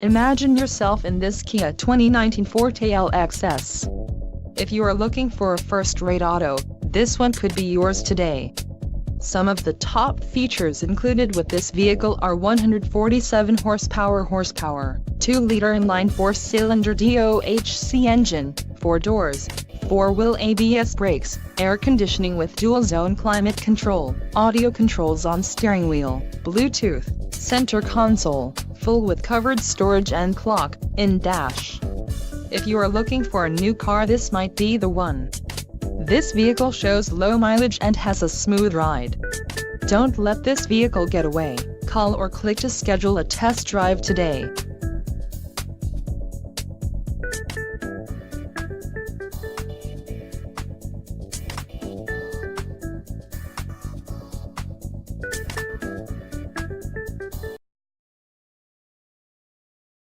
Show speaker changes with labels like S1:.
S1: Imagine yourself in this Kia 2019 Forte LXS. If you are looking for a first-rate auto, this one could be yours today. Some of the top features included with this vehicle are 147 horsepower, 2-liter inline 4-cylinder DOHC engine, 4 doors, 4-wheel ABS brakes, air conditioning with dual-zone climate control, audio controls on steering wheel, Bluetooth, center console, full with covered storage and clock-in dash. If you are looking for a new car, this might be the one. This vehicle shows low mileage and has a smooth ride. Don't let this vehicle get away. Call or click to schedule a test drive today.